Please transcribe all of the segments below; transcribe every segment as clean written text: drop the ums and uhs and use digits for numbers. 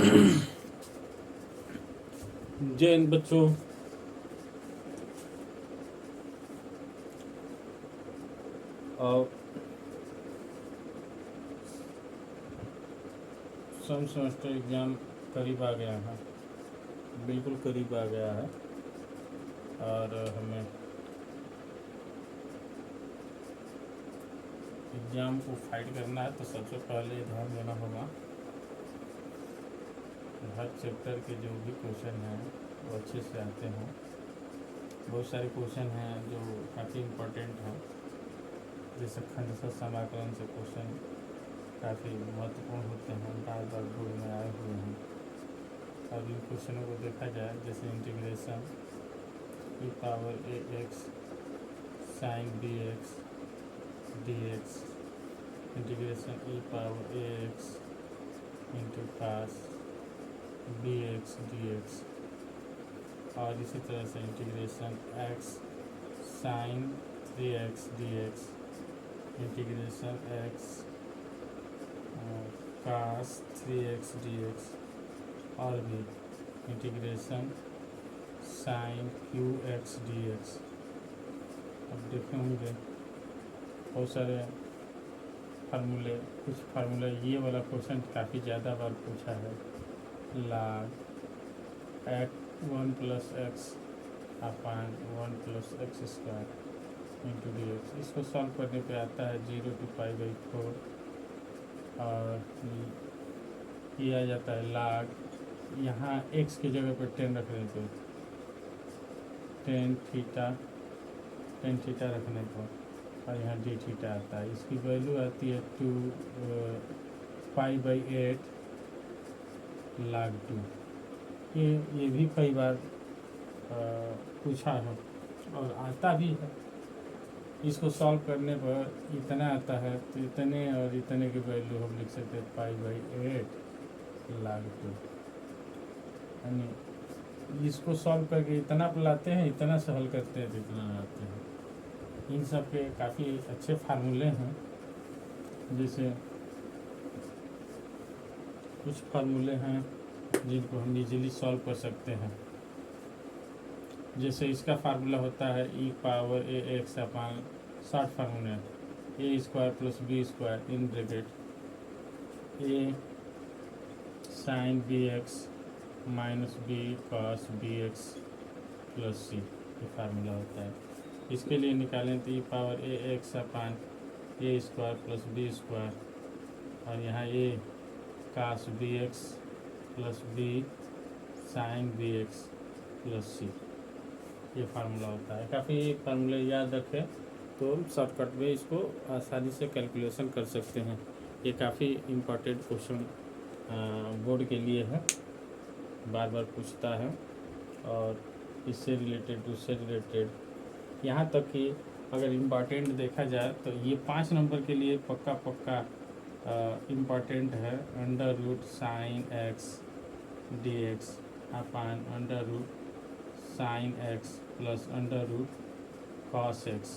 जय हिंद बच्चों। और सम सेमेस्टर एग्ज़ाम करीब आ गया है, बिल्कुल करीब आ गया है। और हमें एग्ज़ाम को फाइट करना है, तो सबसे पहले ध्यान देना होगा हर चैप्टर के जो भी क्वेश्चन हैं वो अच्छे से आते हों। बहुत सारे क्वेश्चन हैं जो काफ़ी इम्पोर्टेंट हैं, जैसे खंडशः समाकलन से क्वेश्चन काफ़ी महत्वपूर्ण होते हैं, बार बार बोर्ड में आए हुए हैं। और इन क्वेश्चनों को देखा जाए, जैसे integration e power ax sine bx dx, integration e power ax into cos bx dx, और इसी तरह से integration x sine 3x dx, integration x cos 3x dx, और भी इंटीग्रेशन साइन qx dx। अब देखे होंगे बहुत सारे फार्मूले, कुछ फार्मूला ये वाला क्वेश्चन काफ़ी ज़्यादा बार पूछा है, log x1 प्लस एक्स अपान 1 plus x square into D x. इसको सॉल्व करने पे आता है 0 to π/4, और ये आ जाता है log, यहाँ x की जगह पर 10 रख देते, टेन थीटा रखने पर, और यहाँ डी थीटा आता है। इसकी वैल्यू आती है 2 π/8 log 2। ये भी कई बार पूछा है और आता भी है। इसको सॉल्व करने पर इतना आता है, तो इतने और इतने की वैल्यू हम लिख सकते हैं π/8 log 2। यानी इसको सॉल्व करके इतना पर लाते हैं, इतना से हल करते हैं तो इतना लाते हैं। इन सब के काफ़ी अच्छे फार्मूले हैं, जैसे कुछ फार्मूले हैं जिनको हम इजीली सॉल्व कर सकते हैं। जैसे इसका फार्मूला होता है e power ax upon short formula a square plus b square in bracket a sine bx minus b cos bx plus c, ये फार्मूला होता है। इसके लिए निकालें तो e power ax upon a square plus b square, और यहाँ a cos bx plus b sine bx plus c, ये फार्मूला होता है। काफ़ी फार्मूले याद रखें तो शॉर्टकट में इसको आसानी से कैलकुलेशन कर सकते हैं। ये काफ़ी इम्पोर्टेंट क्वेश्चन बोर्ड के लिए है, बार बार पूछता है, और इससे रिलेटेड उससे रिलेटेड, यहाँ तक कि अगर इम्पॉर्टेंट देखा जाए तो ये 5 नंबर के लिए पक्का इम्पॉर्टेंट है। Under root sine x d x upon under root sine x plus under root cos x,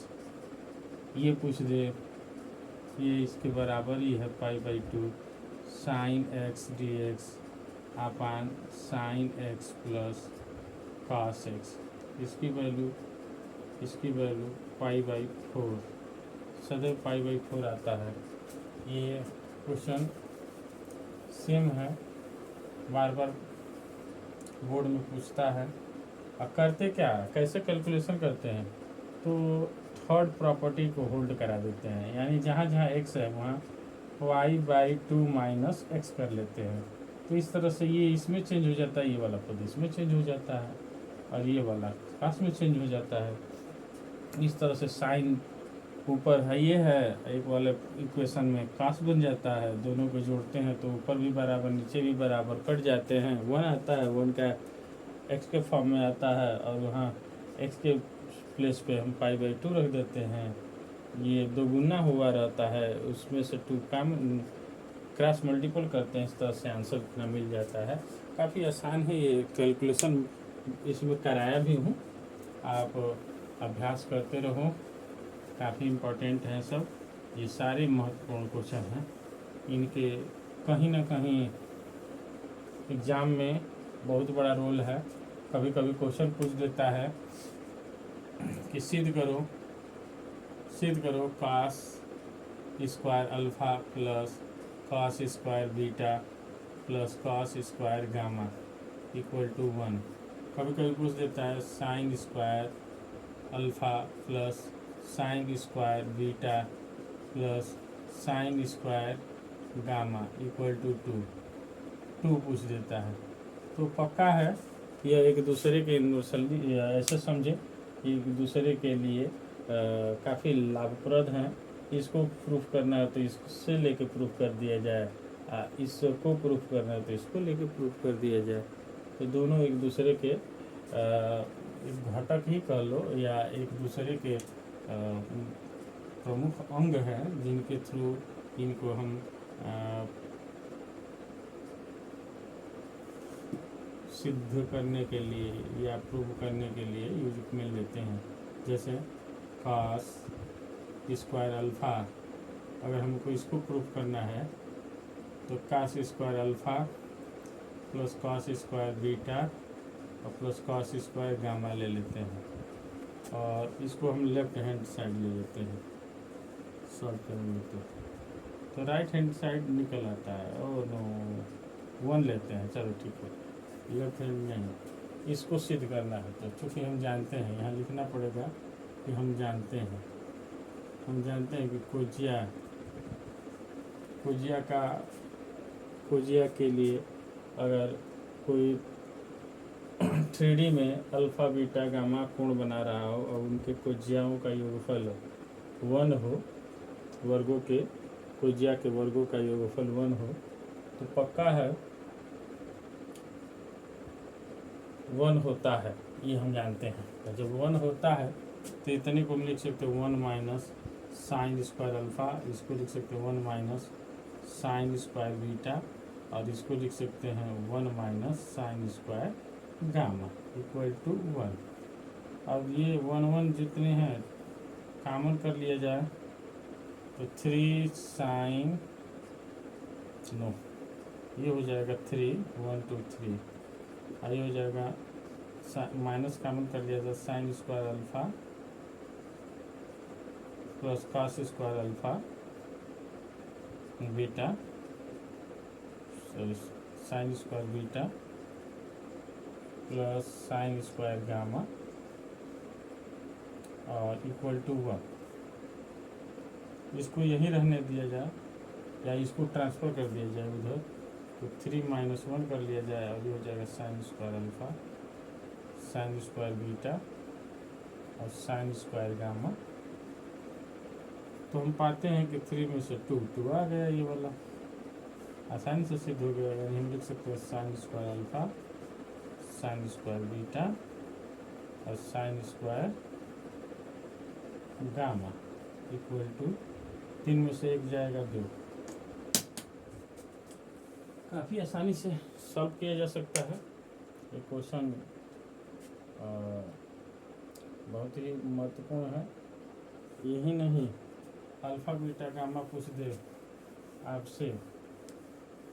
ये पूछ दे, ये इसके बराबर ही है π/2 sine x d x upon sine x plus cos x. इसकी वैल्यू π/4, सदैव π/4 आता है। ये क्वेश्चन सेम है, बार बार बोर्ड में पूछता है। अब करते क्या, कैसे कैलकुलेशन करते हैं, तो थर्ड प्रॉपर्टी को होल्ड करा देते हैं, यानी जहाँ जहाँ x है वहाँ y/2 माइनस एक्स कर लेते हैं। तो इस तरह से ये इसमें चेंज हो जाता है, ये वाला पद इसमें चेंज हो जाता है, और ये वाला पास में चेंज हो जाता है। इस तरह से साइन ऊपर है, ये है एक वाले इक्वेशन में कास बन जाता है, दोनों को जोड़ते हैं तो ऊपर भी बराबर नीचे भी बराबर कट जाते हैं। 1 आता है, 1 का x के फॉर्म में आता है, और वहाँ x के प्लेस पे हम π/2 रख देते हैं। ये दोगुना हुआ रहता है, उसमें से 2 कम क्रॉस मल्टीपल करते हैं, इस तरह से आंसर इतना मिल जाता है। काफ़ी आसान है ये कैलकुलेशन, इसमें कराया भी हूँ, आप अभ्यास करते रहो। काफ़ी इम्पोर्टेंट है सब, ये सारे महत्वपूर्ण क्वेश्चन हैं, इनके कहीं ना कहीं एग्ज़ाम में बहुत बड़ा रोल है। कभी कभी क्वेश्चन पूछ देता है कि सिद्ध करो cos square alpha plus cos square beta plus cos square gamma equal to 1। कभी कभी पूछ देता है sine square alpha plus sine square beta plus sine square gamma equal to 2 पूछ देता है। तो पक्का है यह एक दूसरे के इन्वर्सली ऐसे समझे एक दूसरे के लिए काफ़ी लाभप्रद हैं। इसको प्रूफ करना है तो इससे लेके प्रूफ कर दिया जाए, इसको प्रूफ करना है तो इसको लेके प्रूफ कर दिया जाए। तो दोनों एक दूसरे के एक घटक ही कह लो या एक दूसरे के प्रमुख अंग हैं जिनके थ्रू इनको हम सिद्ध करने के लिए या प्रूव करने के लिए यूज में लेते हैं। जैसे cos स्क्वायर अल्फ़ा, अगर हमको इसको प्रूफ करना है तो cos square alpha plus cos square beta और प्लस cos स्क्वायर गामा ले लेते हैं और इसको हम लेफ्ट हैंड साइड ले लेते हैं सॉल्व करेंगे तो राइट हैंड साइड निकल आता है। और नो 1 लेते हैं, चलो ठीक है, लेफ्ट हैंड नहीं, इसको सिद्ध करना है। तो चूँकि हम जानते हैं, यहाँ लिखना पड़ेगा कि हम जानते हैं कि कोजिया के लिए अगर कोई 3D में अल्फ़ा बीटा गामा कोण बना रहा हो और उनके कोजियाओं का योगफल 1 हो, वर्गों के कोजिया के वर्गों का योगफल 1 हो, तो पक्का है 1 होता है, ये हम जानते हैं। तो जब 1 होता है तो इतने को हम लिख सकते हैं 1 माइनस साइन स्क्वायर अल्फ़ा, इसको लिख सकते हैं 1 माइनस साइन स्क्वायर बीटा और इसको लिख सकते हैं 1 minus sine square gamma equal to 1। अब ये 1 जितने हैं कॉमन कर लिया जाए तो 3 साइन ये हो जाएगा 3 1 2 3, और ये हो जाएगा माइनस कॉमन कर लिया जाए sign square alpha plus cos square alpha beta sine square beta plus sine square gamma और इक्वल टू 1। इसको यहीं रहने दिया जाए या इसको ट्रांसफ़र कर दिया जाए उधर, तो 3 माइनस 1 कर लिया जाए और ये हो जाएगा sign square alpha sine square beta और साइन स्क्वायर गामा। तो हम पाते हैं कि 3 में से 2 आ गया, ये वाला आसानी से सिद्ध हो गया। यानी हम लिख सकते हैं sine square alpha sine square beta और sine square gamma equal to 3 में से 1 जाएगा 2। काफ़ी आसानी से सॉल्व किया जा सकता है ये क्वेश्चन, बहुत ही महत्वपूर्ण है। यही नहीं, अल्फ़ा बीटा गामा पूछ दे आपसे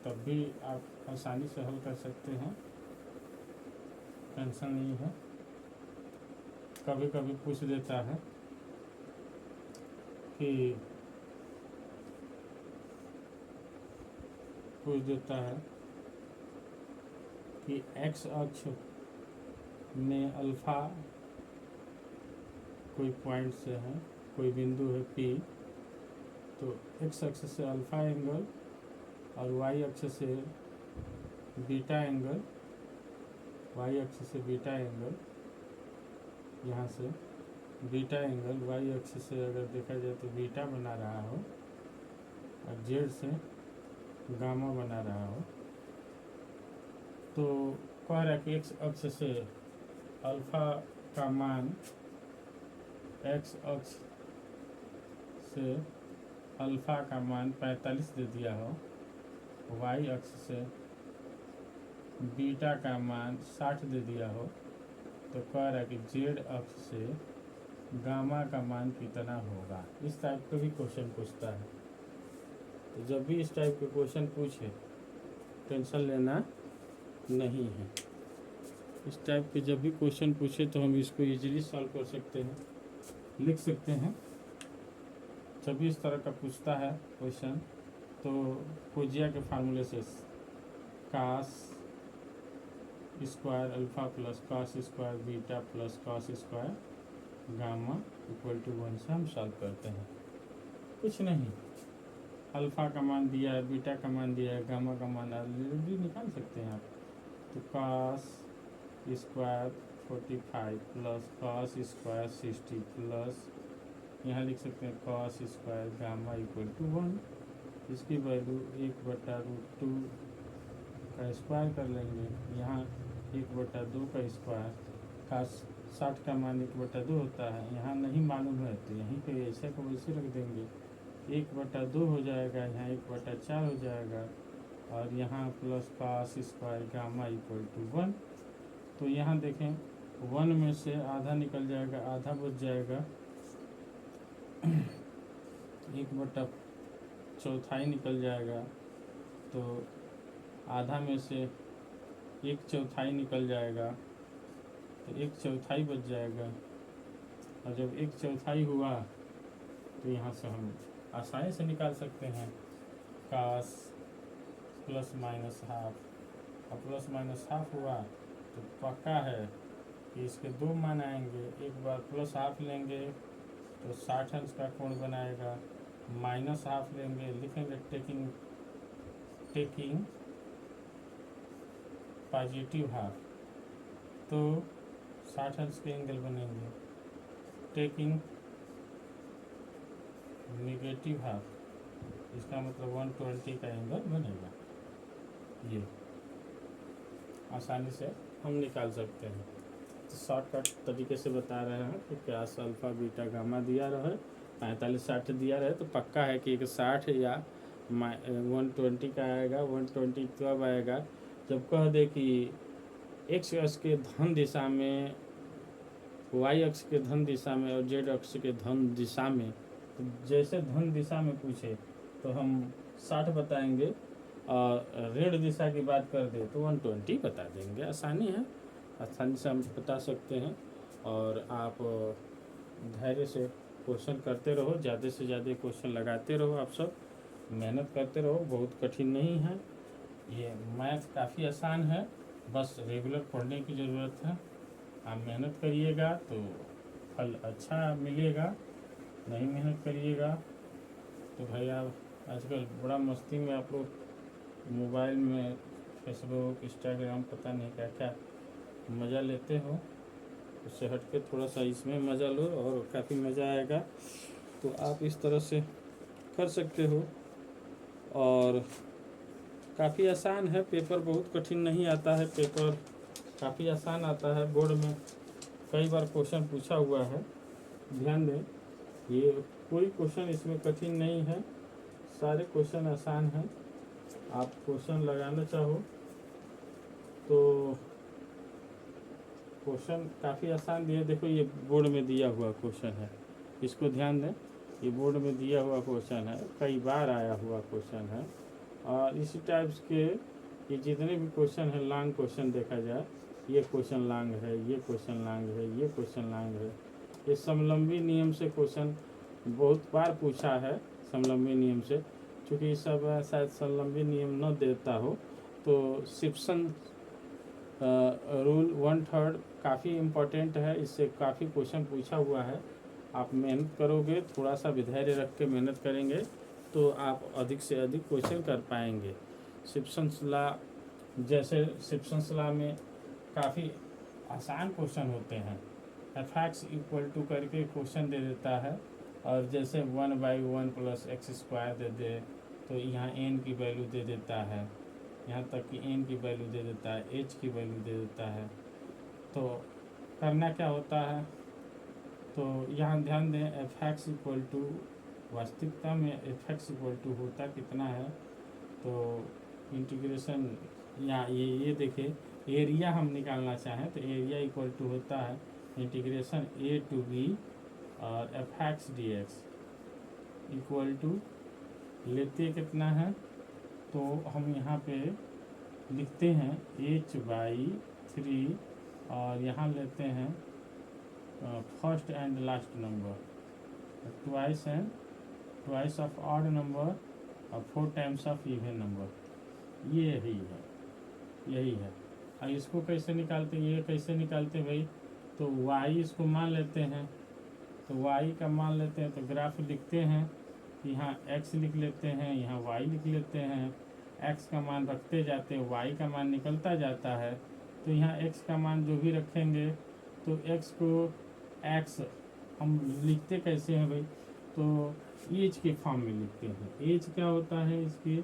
तब भी आप आसानी से हल कर सकते हैं, टेंशन नहीं है। कभी कभी पूछ देता है कि एक्स अक्ष में अल्फ़ा कोई पॉइंट से है, कोई बिंदु है P, तो एक्स अक्ष से अल्फ़ा एंगल और वाई अक्ष से बीटा एंगल, यहाँ से बीटा एंगल वाई अक्ष से अगर देखा जाए तो बीटा बना रहा हो और जेड से गामा बना रहा हो, तो कह रहा है कि एक्स अक्ष से अल्फ़ा का मान एक्स अक्ष से अल्फ़ा का मान 45 दे दिया हो, वाई अक्ष से बीटा का मान 60 दे दिया हो, तो कह रहा है कि जेड अक्ष से गामा का मान कितना होगा। इस टाइप का भी क्वेश्चन पूछता है। तो जब भी इस टाइप के क्वेश्चन पूछे टेंशन लेना नहीं है। इस टाइप के जब भी क्वेश्चन पूछे तो हम इसको इजीली सॉल्व कर सकते हैं, लिख सकते हैं। जब भी इस तरह का पूछता है क्वेश्चन तो कोजिया के फार्मूले से cos square alpha plus cos square beta plus cos square gamma equal to 1 से हम सॉल्व करते हैं। कुछ नहीं, अल्फा का मान दिया है, बीटा का मान दिया है, गामा का मान ऑलरेडी निकाल सकते हैं आप। तो cos square 45 plus cos square 60 plus यहाँ लिख सकते हैं cos square gamma equal to 1। इसकी वैल्यू 1/√2 का स्क्वायर कर लेंगे। यहाँ 1/2 का स्क्वायर का 60 का मान 1/2 होता है, यहाँ नहीं मालूम है तो यहीं पे ऐसे को वैसे रख देंगे। 1/2 हो जाएगा, यहाँ 1/4 हो जाएगा और यहाँ plus cos square gamma equal to 1। तो यहाँ देखें 1 में से आधा निकल जाएगा, आधा बच जाएगा, 1/4 निकल जाएगा। तो आधा में से 1/4 निकल जाएगा तो 1/4 बच जाएगा। और जब 1/4 हुआ तो यहाँ से हम आसानी से निकाल सकते हैं कास प्लस माइनस हाफ। और प्लस माइनस हाफ हुआ तो पक्का है कि इसके 2 मान आएंगे। एक बार प्लस हाफ लेंगे तो 60 अंश का कोण बनाएगा, माइनस हाफ लेंगे लिखेंगे टेकिंग पॉजिटिव हाफ तो 60 अंश के एंगल बनेंगे, टेकिंग नेगेटिव हाफ इसका मतलब 120 का एंगल बनेगा। ये आसानी से हम निकाल सकते हैं। तो शॉर्टकट तरीके से बता रहे हैं कि क्या अल्फा बीटा गामा दिया रहे, 45-60 दिया रहे तो पक्का है कि एक 60 या 120 का आएगा। 120 कब आएगा, जब कह दे कि एक्स अक्ष के धन दिशा में, वाई अक्ष के धन दिशा में और जेड अक्ष के धन दिशा में। तो जैसे धन दिशा में पूछे तो हम 60 बताएंगे और ऋण दिशा की बात कर दे तो 120 बता देंगे। आसानी है, आसानी से हम बता सकते हैं। और आप धैर्य से क्वेश्चन करते रहो, ज़्यादा से ज़्यादा क्वेश्चन लगाते रहो, आप सब मेहनत करते रहो, बहुत कठिन नहीं है। ये मैथ काफ़ी आसान है, बस रेगुलर पढ़ने की ज़रूरत है। आप मेहनत करिएगा तो फल अच्छा मिलेगा, नहीं मेहनत करिएगा तो भाई आप आजकल बड़ा मस्ती में आप लोग मोबाइल में फेसबुक इंस्टाग्राम पता नहीं क्या क्या मज़ा लेते हो, उससे हट के थोड़ा सा इसमें मज़ा लो और काफ़ी मज़ा आएगा। तो आप इस तरह से कर सकते हो और काफ़ी आसान है। पेपर बहुत कठिन नहीं आता है, पेपर काफ़ी आसान आता है। बोर्ड में कई बार क्वेश्चन पूछा हुआ है, ध्यान दें, ये कोई क्वेश्चन इसमें कठिन नहीं है, सारे क्वेश्चन आसान हैं। आप क्वेश्चन लगाना चाहो तो क्वेश्चन काफ़ी आसान दिए। देखो ये बोर्ड में दिया हुआ क्वेश्चन है, इसको ध्यान दें, ये बोर्ड में दिया हुआ क्वेश्चन है, कई बार आया हुआ क्वेश्चन है। और इसी टाइप्स के ये जितने भी क्वेश्चन है, लॉन्ग क्वेश्चन देखा जाए, ये क्वेश्चन लॉन्ग है, ये क्वेश्चन लॉन्ग है, ये क्वेश्चन लॉन्ग है। ये समलंबी नियम से क्वेश्चन बहुत बार पूछा है, समलंबी नियम से। चूँकि इस सब शायद समलंबी नियम न देता हो तो सिप्सन रूल 1/3 काफ़ी इम्पोर्टेंट है, इससे काफ़ी क्वेश्चन पूछा हुआ है। आप मेहनत करोगे, थोड़ा सा धैर्य रख के मेहनत करेंगे तो आप अधिक से अधिक क्वेश्चन कर पाएंगे। सिप्सन्स लॉ, जैसे सिप्सन्स लॉ में काफ़ी आसान क्वेश्चन होते हैं। fx इक्वल टू करके क्वेश्चन दे देता है और जैसे 1/1 + x² दे दे तो यहाँ n की वैल्यू दे देता है, यहाँ तक कि n की वैल्यू दे देता है, h की वैल्यू दे देता है। तो करना क्या होता है, तो यहाँ ध्यान दें, fx इक्वल टू, वास्तविकता में fx इक्वल टू होता कितना है, तो इंटीग्रेशन यहाँ ये देखिए, एरिया हम निकालना चाहें तो एरिया इक्वल टू होता है इंटीग्रेशन a to b और fx dx इक्वल टू लेते कितना है, तो हम यहाँ पे लिखते हैं h/3 और यहाँ लेते हैं first and last number, twice of odd number और 4 टाइम्स ऑफ इवन नंबर। ये यही है। और इसको कैसे निकालते हैं, ये कैसे निकालते हैं भाई, तो y इसको मान लेते हैं, तो y का मान लेते हैं, तो ग्राफ लिखते हैं, यहाँ x लिख लेते हैं, यहाँ y लिख लेते हैं, x का मान रखते जाते हैं, y का मान निकलता जाता है, तो यहाँ x का मान जो भी रखेंगे तो x को x हम लिखते कैसे हैं भाई, तो एज के फॉर्म में लिखते हैं। एज क्या होता है इसकी,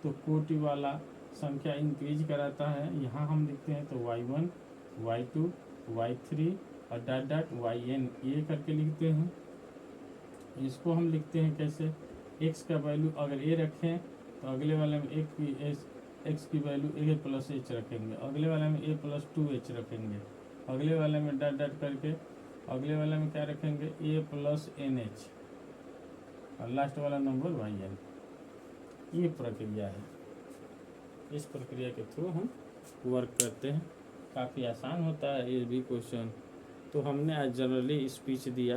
तो कोटि वाला संख्या इंक्रीज कराता है, यहाँ हम लिखते हैं तो y1 y2 y3 और डॉट डॉट yn ये करके लिखते हैं। इसको हम लिखते हैं कैसे, x का वैल्यू अगर a रखें तो अगले वाले में x की वैल्यू a प्लस h रखेंगे, अगले वाले में a प्लस 2h रखेंगे, अगले वाले में डॉट डॉट करके अगले वाले में क्या रखेंगे a प्लस nh और लास्ट वाला नंबर yn। ये प्रक्रिया है, इस प्रक्रिया के थ्रू हम वर्क करते हैं। काफ़ी आसान होता है ये भी क्वेश्चन। तो हमने आज जनरली स्पीच दिया,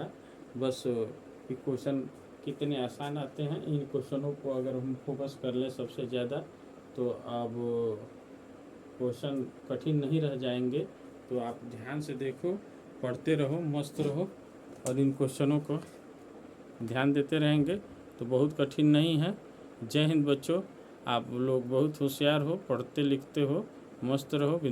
बस कि क्वेश्चन कितने आसान आते हैं, इन क्वेश्चनों को अगर हम फोकस कर लें सबसे ज़्यादा तो अब क्वेश्चन कठिन नहीं रह जाएंगे। तो आप ध्यान से देखो, पढ़ते रहो, मस्त रहो और इन क्वेश्चनों को ध्यान देते रहेंगे तो बहुत कठिन नहीं है। जय हिंद बच्चों, आप लोग बहुत होशियार हो, पढ़ते लिखते हो, मस्त रहो।